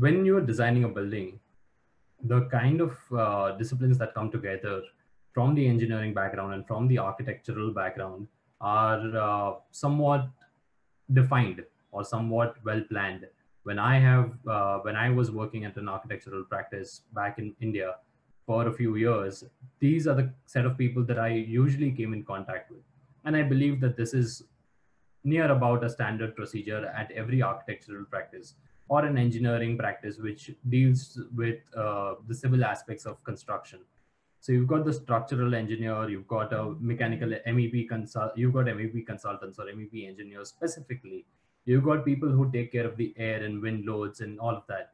when you're designing a building, the kind of disciplines that come together from the engineering background and from the architectural background are somewhat defined or somewhat well planned. When I was working at an architectural practice back in India for a few years, these are the set of people that I usually came in contact with, and I believe that this is near about a standard procedure at every architectural practice or an engineering practice which deals with the civil aspects of construction. So you've got the structural engineer, you've got a mechanical you've got MEP consultants or MEP engineers specifically. You've got people who take care of the air and wind loads and all of that.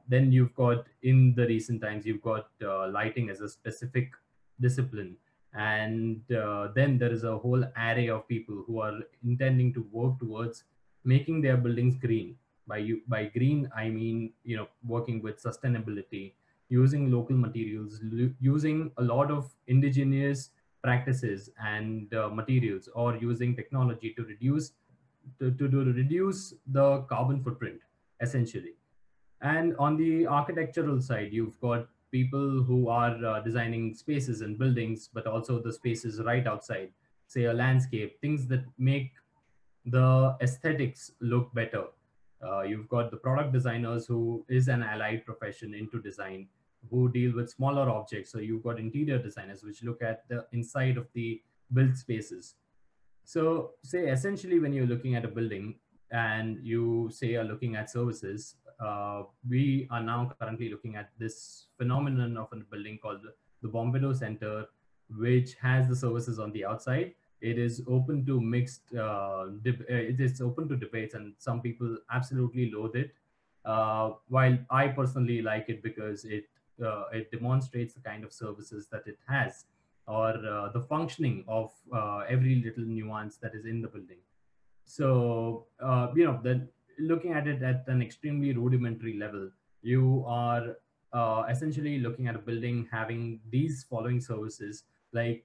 Then you've got, in the recent times, you've got lighting as a specific discipline. And then there is a whole array of people who are intending to work towards making their buildings green. By green, I mean, working with sustainability, using local materials, using a lot of indigenous practices and materials, or using technology to reduce the carbon footprint, essentially. And on the architectural side, you've got people who are designing spaces and buildings, but also the spaces right outside, say a landscape, things that make the aesthetics look better. You've got the product designers, who is an allied profession into design, who deal with smaller objects. So you've got interior designers, which look at the inside of the built spaces. So, say essentially, when you're looking at a building and you say are looking at services, we are now currently looking at this phenomenon of a building called the Bombedo Center, which has the services on the outside. It is open to it is open to debates, and some people absolutely loathe it. While I personally like it because it demonstrates the kind of services that it has, or the functioning of every little nuance that is in the building. So, then looking at it at an extremely rudimentary level, you are essentially looking at a building having these following services, like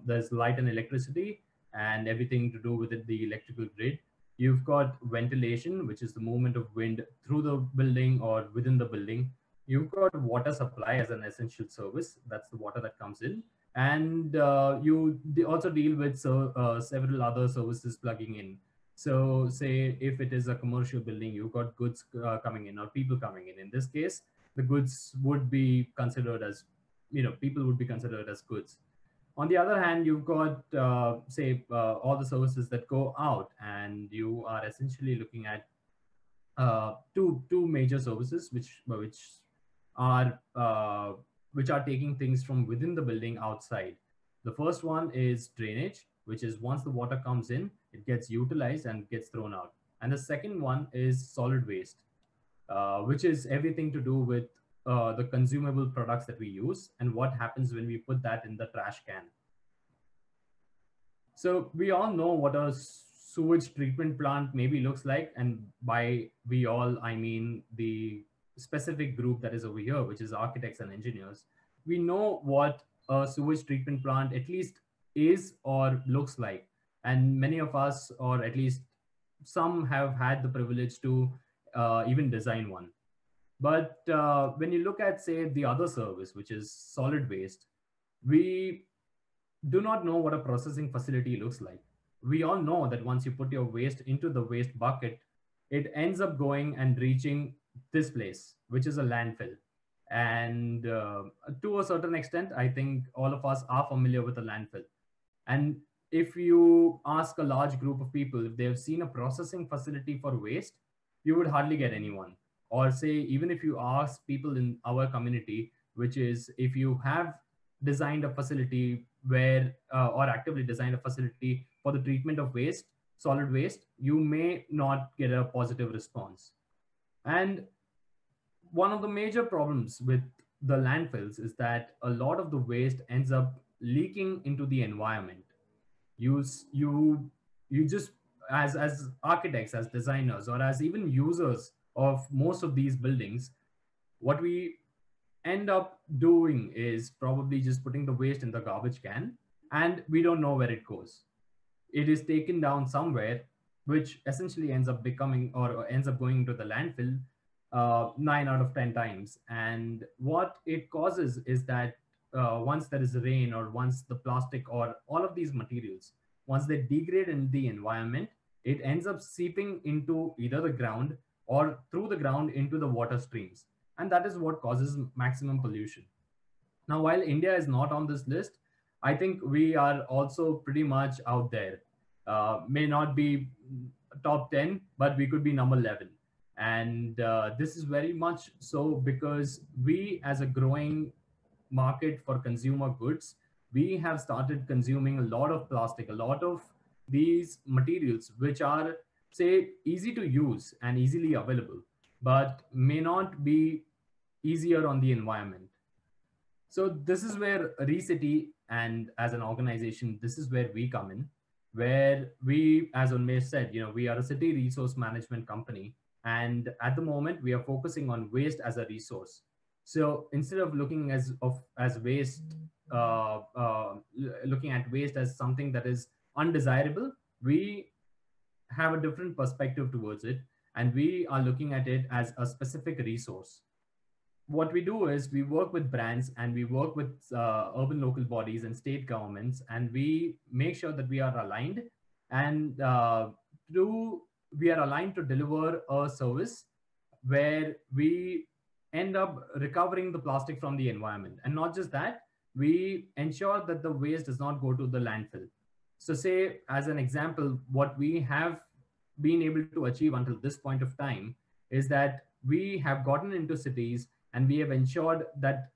there's light and electricity and everything to do with it, the electrical grid. You've got ventilation, which is the movement of wind through the building or within the building. You've got water supply as an essential service. That's the water that comes in. And they also deal with several other services plugging in. So, say if it is a commercial building, you've got goods coming in or people coming in. In this case, the goods would be considered as, people would be considered as goods. On the other hand, you've got, all the services that go out, and you are essentially looking at two major services, are uh, which are taking things from within the building outside. The first one is drainage, which is once the water comes in, it gets utilized and gets thrown out. And the second one is solid waste, which is everything to do with the consumable products that we use and what happens when we put that in the trash can. So we all know what a sewage treatment plant maybe looks like, and by we all, I mean the specific group that is over here, which is architects and engineers. We know what a sewage treatment plant at least is or looks like, and many of us, or at least some, have had the privilege to even design one. But when you look at, say, the other service, which is solid waste, we do not know what a processing facility looks like. We all know that once you put your waste into the waste bucket, it ends up going and reaching this place, which is a landfill. And to a certain extent, I think all of us are familiar with a landfill. And if you ask a large group of people if they have seen a processing facility for waste, you would hardly get anyone. Or say, even if you ask people in our community, which is if you have designed a facility or actively designed a facility for the treatment of waste, solid waste, you may not get a positive response. And one of the major problems with the landfills is that a lot of the waste ends up leaking into the environment. You just, as architects, as designers, or as even users of most of these buildings, what we end up doing is probably just putting the waste in the garbage can, and we don't know where it goes. It is taken down somewhere, which essentially ends up becoming, or ends up going into the landfill, 9 out of 10 times. And what it causes is that once there is rain, or once the plastic or all of these materials, once they degrade in the environment, it ends up seeping into either the ground or through the ground into the water streams. And that is what causes maximum pollution. Now, while India is not on this list, I think we are also pretty much out there. May not be top 10, but we could be number 11. And this is very much so because we, as a growing market for consumer goods, we have started consuming a lot of plastic, a lot of these materials, which are, say, easy to use and easily available, but may not be easier on the environment. So this is where Recity, and as an organization, this is where we come in, where we, as Unmesh said, we are a city resource management company, and at the moment we are focusing on waste as a resource. So instead of looking as waste, looking at waste as something that is undesirable, we have a different perspective towards it, and we are looking at it as a specific resource. What we do is we work with brands, and we work with urban local bodies and state governments, and we make sure that we are aligned, and to we are aligned to deliver a service where we end up recovering the plastic from the environment. And not just that, we ensure that the waste does not go to the landfill. So, say, as an example, what we have been able to achieve until this point of time is that we have gotten into cities, and we have ensured that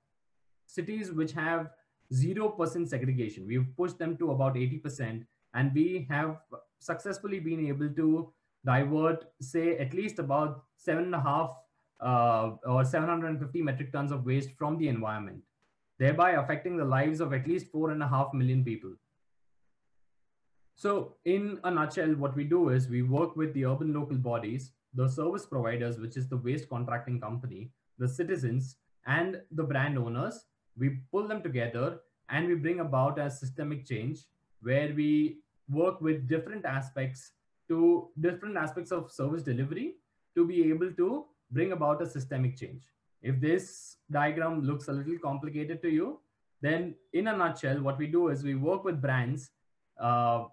cities which have 0% segregation, we've pushed them to about 80%, and we have successfully been able to divert, say, at least about 7.5 or 750 metric tons of waste from the environment, thereby affecting the lives of at least 4.5 million people. So, in a nutshell, what we do is we work with the urban local bodies, the service providers, which is the waste contracting company, the citizens, and the brand owners. We pull them together, and we bring about a systemic change where we work with different aspects of service delivery to be able to bring about a systemic change. If this diagram looks a little complicated to you, then in a nutshell, what we do is we work with brands who are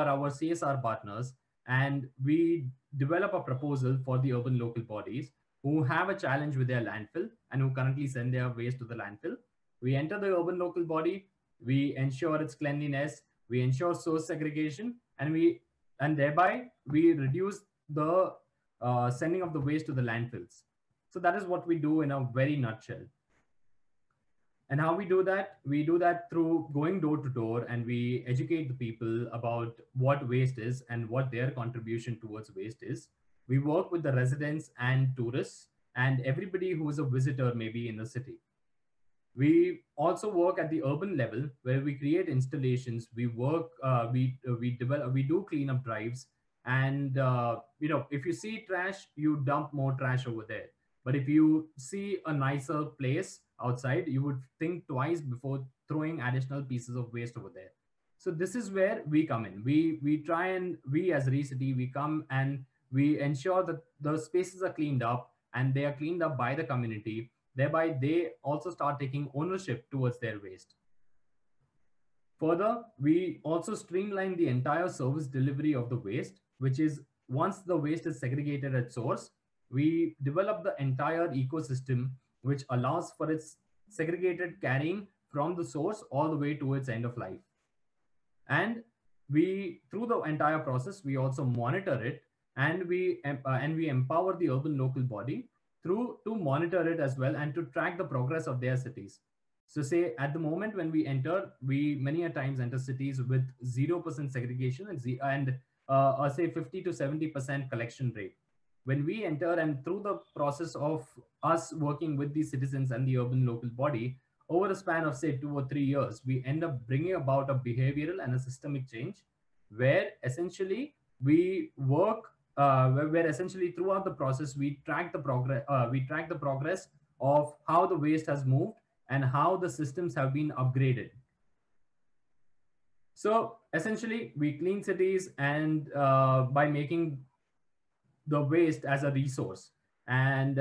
our CSR partners, and we develop a proposal for the urban local bodies who have a challenge with their landfill and who currently send their waste to the landfill. We enter the urban local body, we ensure its cleanliness, we ensure source segregation, and thereby we reduce the sending of the waste to the landfills. So that is what we do in a very nutshell. And how we do that? We do that through going door to door, and we educate the people about what waste is and what their contribution towards waste is. We work with the residents and tourists and everybody who is a visitor, maybe in the city. We also work at the urban level where we create installations. We work, we develop, we do cleanup drives, and if you see trash, you dump more trash over there. But if you see a nicer place outside, you would think twice before throwing additional pieces of waste over there. So this is where we come in. We try, and we as Recity, we come and we ensure that the spaces are cleaned up, and they are cleaned up by the community. Thereby, they also start taking ownership towards their waste. Further, we also streamline the entire service delivery of the waste, which is once the waste is segregated at source, we develop the entire ecosystem which allows for its segregated carrying from the source all the way to its end of life. And we, through the entire process, we also monitor it, and we empower the urban local body through to monitor it as well, and to track the progress of their cities. So, say at the moment when we enter, we many a times enter cities with 0% segregation and say 50 to 70% collection rate. When we enter, and through the process of us working with the citizens and the urban local body, over a span of say 2 or 3 years, we end up bringing about a behavioral and a systemic change, where essentially we work, where essentially throughout the process we track the progress. We track the progress of how the waste has moved and how the systems have been upgraded. So essentially, we clean cities, and by making the waste as a resource. And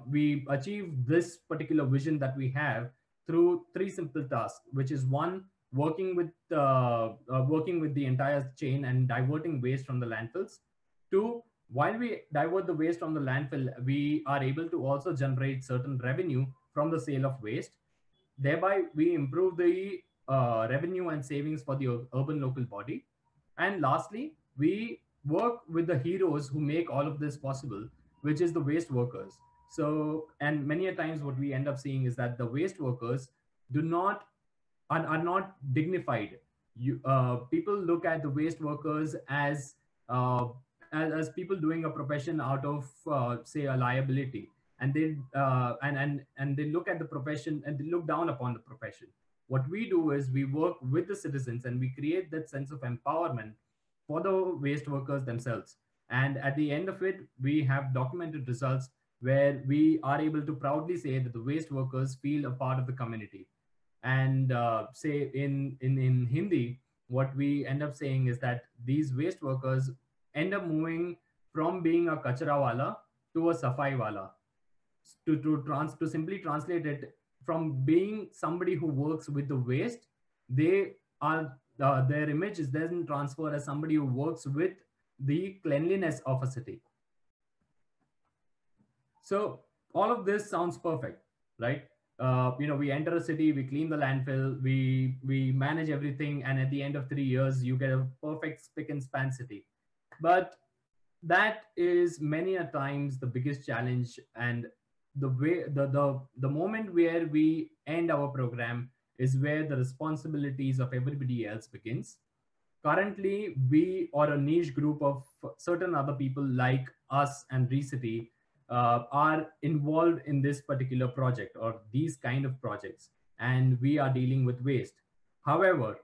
we achieve this particular vision that we have through three simple tasks, which is one, working with the entire chain and diverting waste from the landfills. Two, while we divert the waste from the landfill, we are able to also generate certain revenue from the sale of waste. Thereby, we improve the revenue and savings for the urban local body. And lastly, we work with the heroes who make all of this possible, which is the waste workers. So, and many a times what we end up seeing is that the waste workers do not are not dignified. People look at the waste workers uh, as people doing a profession out of say a liability, and they look at the profession and they look down upon the profession. What we do is we work with the citizens and we create that sense of empowerment for the waste workers themselves. And at the end of it, we have documented results where we are able to proudly say that the waste workers feel a part of the community. And say in Hindi, what we end up saying is that these waste workers end up moving from being a kachra wala to a safai wala. To simply translate it, from being somebody who works with the waste, they are their image is then transferred as somebody who works with the cleanliness of a city. So all of this sounds perfect, right? We enter a city, we clean the landfill, we manage everything, and at the end of 3 years, you get a perfect spick and span city. But that is many a times the biggest challenge, and the moment where we end our program is where the responsibilities of everybody else begins. Currently, we or a niche group of certain other people like us and Recity are involved in this particular project or these kind of projects, and we are dealing with waste. However,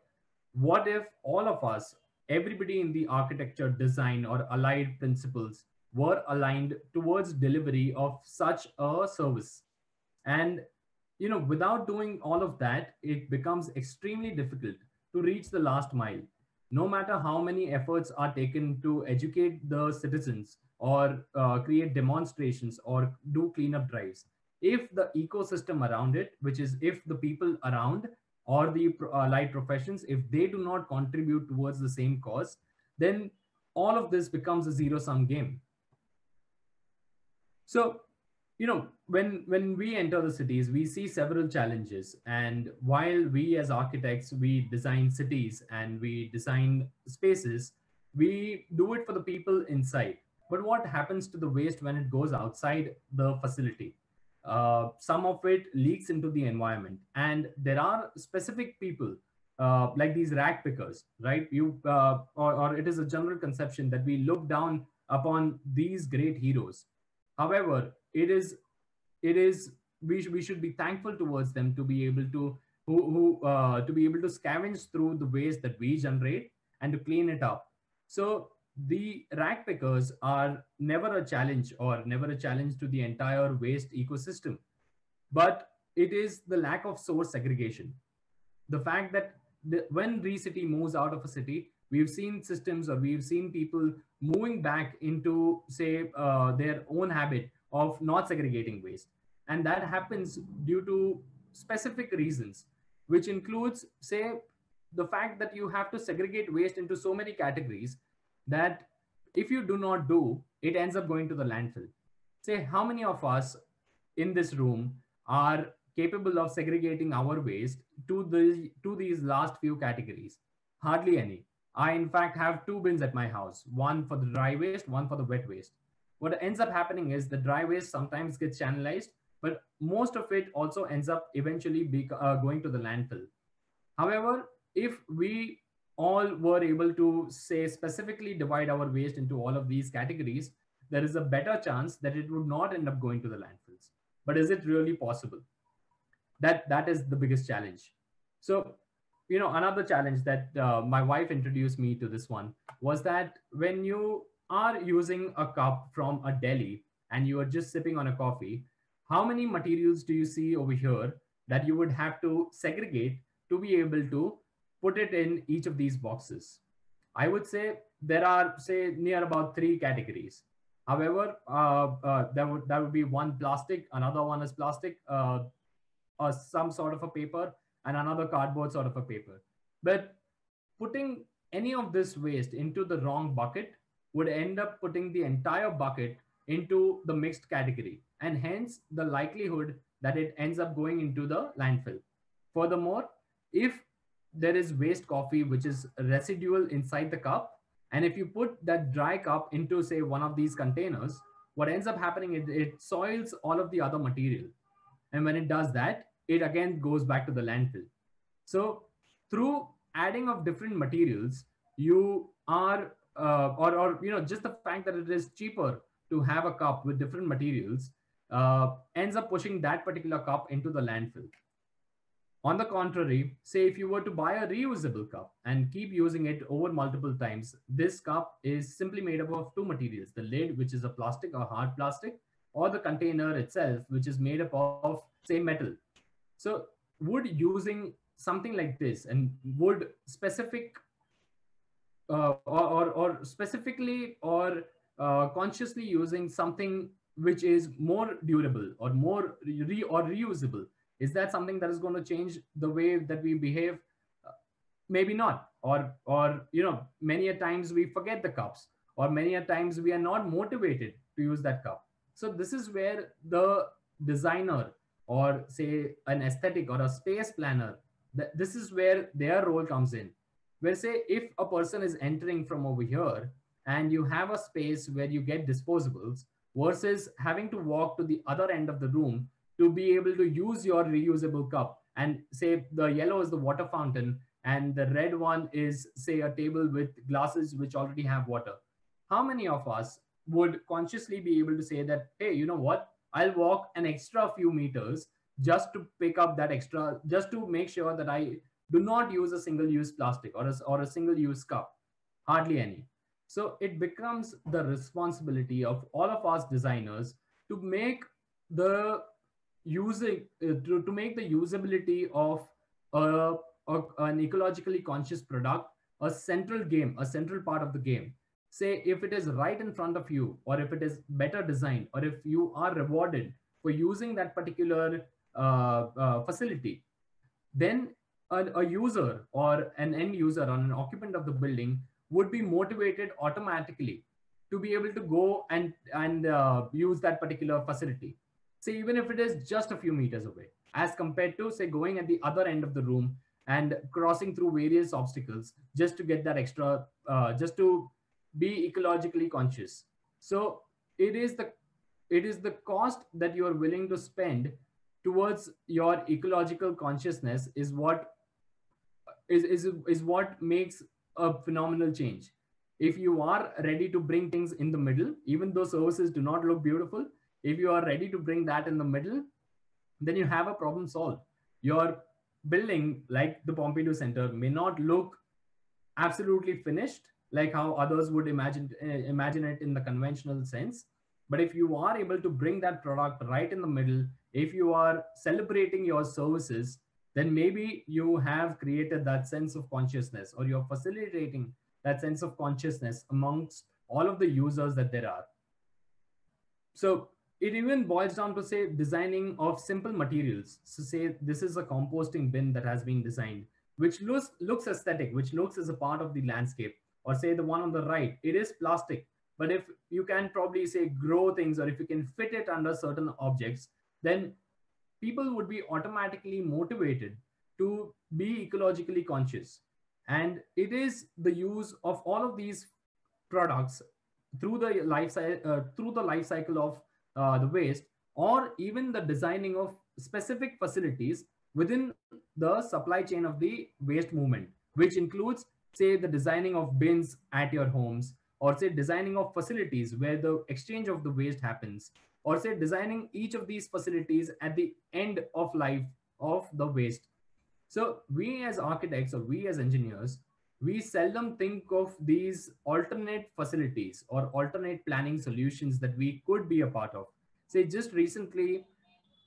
what if all of us, everybody in the architecture, design, or allied principles, were aligned towards delivery of such a service? And without doing all of that, it becomes extremely difficult to reach the last mile. No matter how many efforts are taken to educate the citizens or create demonstrations or do cleanup drives, if the ecosystem around it, which is if the people around or the allied professions, if they do not contribute towards the same cause, then all of this becomes a zero sum game. So, when we enter the cities, we see several challenges. And while we as architects, we design cities and we design spaces, we do it for the people inside. But what happens to the waste when it goes outside the facility? Some of it leaks into the environment, and there are specific people like these rag pickers, right? Or it is a general conception that we look down upon these great heroes. However, it is we should be thankful towards them to be able to to be able to scavenge through the waste that we generate and to clean it up. So the rag pickers are never a challenge or never a challenge to the entire waste ecosystem, but it is the lack of source segregation. The fact that when Re-City moves out of a city, we've seen systems or we've seen people moving back into, say, their own habit of not segregating waste. And that happens due to specific reasons, which includes, say, the fact that you have to segregate waste into so many categories that if you do not do, it ends up going to the landfill. Say, how many of us in this room are capable of segregating our waste to these last few categories? Hardly any. I in fact have two bins at my house, one for the dry waste, one for the wet waste. What ends up happening is the dry waste sometimes gets channelized, but most of it also ends up eventually going to the landfill. However, if we all were able to, say, specifically divide our waste into all of these categories, there is a better chance that it would not end up going to the landfills. But is it really possible? That is the biggest challenge. So, another challenge that my wife introduced me to this one was that when you are using a cup from a deli and you are just sipping on a coffee, how many materials do you see over here that you would have to segregate to be able to put it in each of these boxes? I would say there are, say, near about three categories. However, there would be one plastic, another one is plastic, or some sort of a paper, and another cardboard sort of a paper. But putting any of this waste into the wrong bucket would end up putting the entire bucket into the mixed category, and hence the likelihood that it ends up going into the landfill. Furthermore, if there is waste coffee which is residual inside the cup, and if you put that dry cup into, say, one of these containers, what ends up happening is it soils all of the other material. And when it does that, it again goes back to the landfill. So through adding of different materials, you are or just the fact that it is cheaper to have a cup with different materials ends up pushing that particular cup into the landfill. On the contrary, say if you were to buy a reusable cup and keep using it over multiple times, this cup is simply made up of two materials: the lid, which is a plastic or hard plastic, or the container itself, which is made up of, say, metal. So would using something like this, and would specific or specifically or consciously using something which is more durable or more or reusable, is that something that is going to change the way that we behave? Maybe not. Or many a times we forget the cups, or many a times we are not motivated to use that cup. So this is where the designer, or say an aesthetic or a space planner, this is where their role comes in. Where, say, if a person is entering from over here and you have a space where you get disposables, versus having to walk to the other end of the room to be able to use your reusable cup, and say the yellow is the water fountain and the red one is, say, a table with glasses which already have water, how many of us would consciously be able to say that, hey, you know what, I'll walk an extra few meters just to pick up that extra, just to make sure that I do not use a single use plastic or a single use cup? Hardly any. So it becomes the responsibility of all of us designers to make the to make the usability of a, an ecologically conscious product a central game, a central part of the game. Say if it is right in front of you, or if it is better designed, or if you are rewarded for using that particular facility, then a user or an end user or an occupant of the building would be motivated automatically to be able to go and use that particular facility. Say even if it is just a few meters away, as compared to, say, going at the other end of the room and crossing through various obstacles just to get that extra, just to be ecologically conscious. So it is the cost that you are willing to spend towards your ecological consciousness is what makes a phenomenal change. If you are ready to bring things in the middle, even though services do not look beautiful, if you are ready to bring that in the middle, then you have a problem solved. Your building, like the Pompidou Center, may not look absolutely finished like how others would imagine it in the conventional sense, but if you are able to bring that product right in the middle, if you are celebrating your services, then maybe you have created that sense of consciousness, or you're facilitating that sense of consciousness amongst all of the users that there are. So it even boils down to, say, designing of simple materials. So say this is a composting bin that has been designed, which looks aesthetic, which looks as a part of the landscape. Or say the one on the right, it is plastic, but if you can probably, say, grow things, or if you can fit it under certain objects, then people would be automatically motivated to be ecologically conscious. And it is the use of all of these products through the life cycle of the waste, or even the designing of specific facilities within the supply chain of the waste movement, which includes, say, the designing of bins at your homes, or say designing of facilities where the exchange of the waste happens, or say designing each of these facilities at the end of life of the waste. So we as architects, or we as engineers, we seldom think of these alternate facilities or alternate planning solutions that we could be a part of. Say just recently,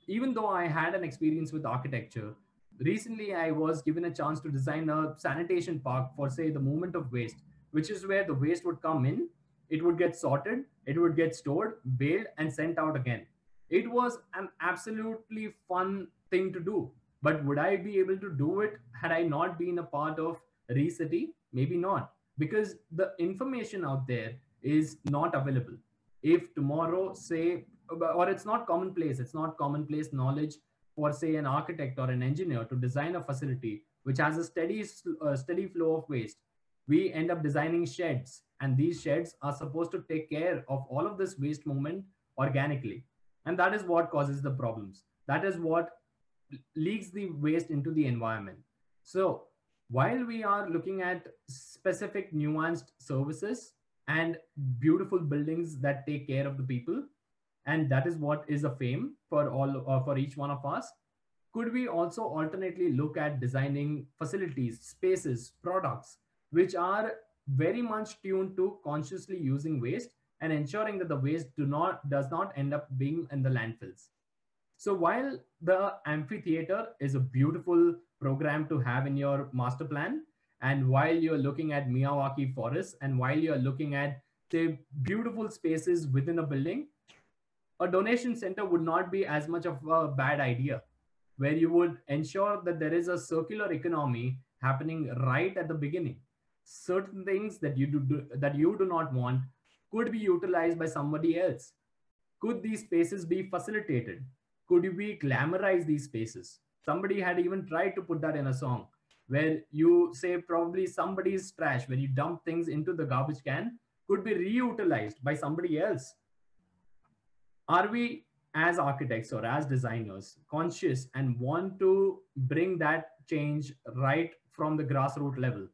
even though I had an experience with architecture, recently I was given a chance to design a sanitation park for, say, the movement of waste, which is where the waste would come in. it would get sorted, it would get stored, baled, and sent out again. It was an absolutely fun thing to do. But would I be able to do it had I not been a part of Recity? Maybe not, because the information out there is not available. If tomorrow, say, or it's not commonplace knowledge for, say, an architect or an engineer to design a facility which has a steady flow of waste. We end up designing sheds, and these sheds are supposed to take care of all of this waste movement organically, and that is what causes the problems. That is what leaks the waste into the environment. So while we are looking at specific nuanced services and beautiful buildings that take care of the people, and that is what is a fame for all, for each one of us, could we also alternately look at designing facilities, spaces, products which are very much tuned to consciously using waste and ensuring that the waste does not end up being in the landfills? So while the amphitheater is a beautiful program to have in your master plan, and while you're looking at Miyawaki forests, and while you're looking at the beautiful spaces within a building, a donation center would not be as much of a bad idea, where you would ensure that there is a circular economy happening right at the beginning. Certain things that that you do not want could be utilized by somebody else. Could these spaces be facilitated? Could we glamorize these spaces? Somebody had even tried to put that in a song, where you say probably somebody's trash, when you dump things into the garbage can, could be reutilized by somebody else. Are we, as architects or as designers, conscious and want to bring that change right from the grassroots level?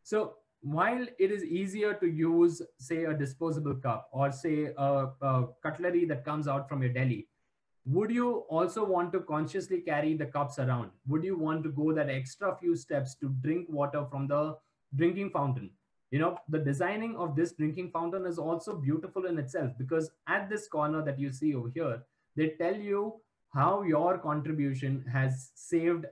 So while it is easier to use, say, a disposable cup, or say a cutlery that comes out from your deli, would you also want to consciously carry the cups around? Would you want to go that extra few steps to drink water from the drinking fountain? The designing of this drinking fountain is also beautiful in itself, because at this corner that you see over here, they tell you how your contribution has saved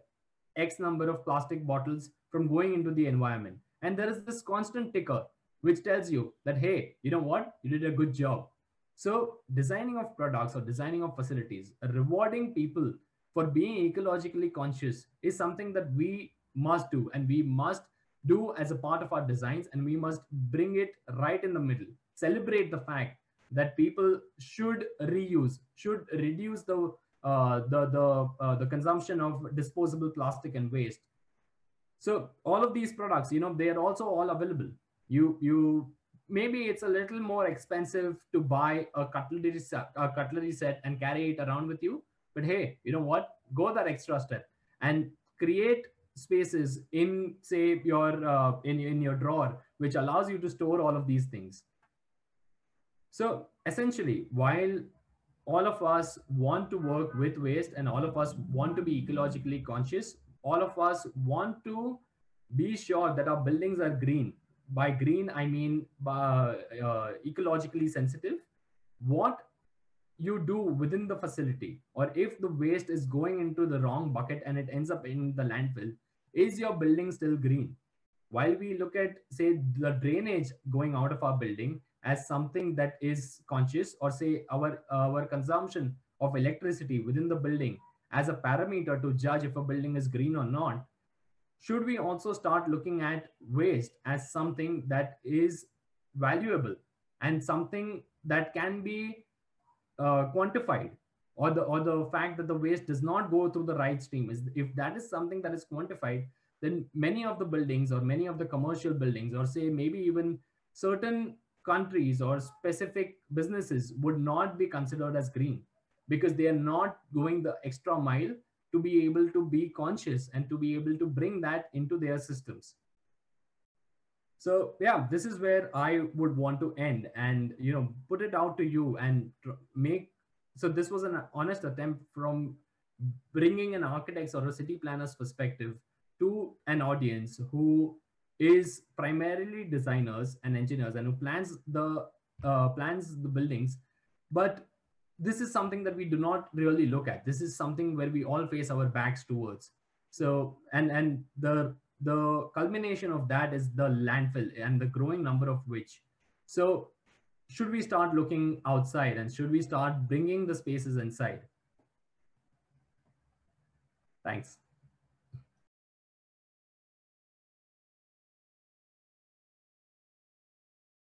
X number of plastic bottles from going into the environment. And there is this constant ticker which tells you that, hey, you know what? You did a good job. So designing of products or designing of facilities, rewarding people for being ecologically conscious is something that we must do, and we must do as a part of our designs, and we must bring it right in the middle. Celebrate the fact that people should reuse, should reduce the consumption of disposable plastic and waste. So all of these products, they are also all available. You maybe it's a little more expensive to buy a cutlery set and carry it around with you, but hey, you know what? Go that extra step and create spaces in, say, your in your drawer, which allows you to store all of these things. So essentially, while all of us want to work with waste, and all of us want to be ecologically conscious, all of us want to be sure that our buildings are green. By green, I mean ecologically sensitive. What you do within the facility, or if the waste is going into the wrong bucket and it ends up in the landfill, is your building still green? While we look at, say, the drainage going out of our building as something that is conscious, or say our consumption of electricity within the building as a parameter to judge if a building is green or not, should we also start looking at waste as something that is valuable and something that can be quantified? Or the fact that the waste does not go through the right stream, is, if that is something that is quantified, then many of the buildings, or many of the commercial buildings, or say maybe even certain countries or specific businesses would not be considered as green, because they are not going the extra mile to be able to be conscious and to be able to bring that into their systems. So yeah, this is where I would want to end, and put it out to you and make. So this was an honest attempt from bringing an architect's or a city planner's perspective to an audience who is primarily designers and engineers, and who plans the buildings. But this is something that we do not really look at. This is something where we all face our backs towards. So and the culmination of that is the landfill, and the growing number of which. So should we start looking outside and should we start bringing the spaces inside? Thanks.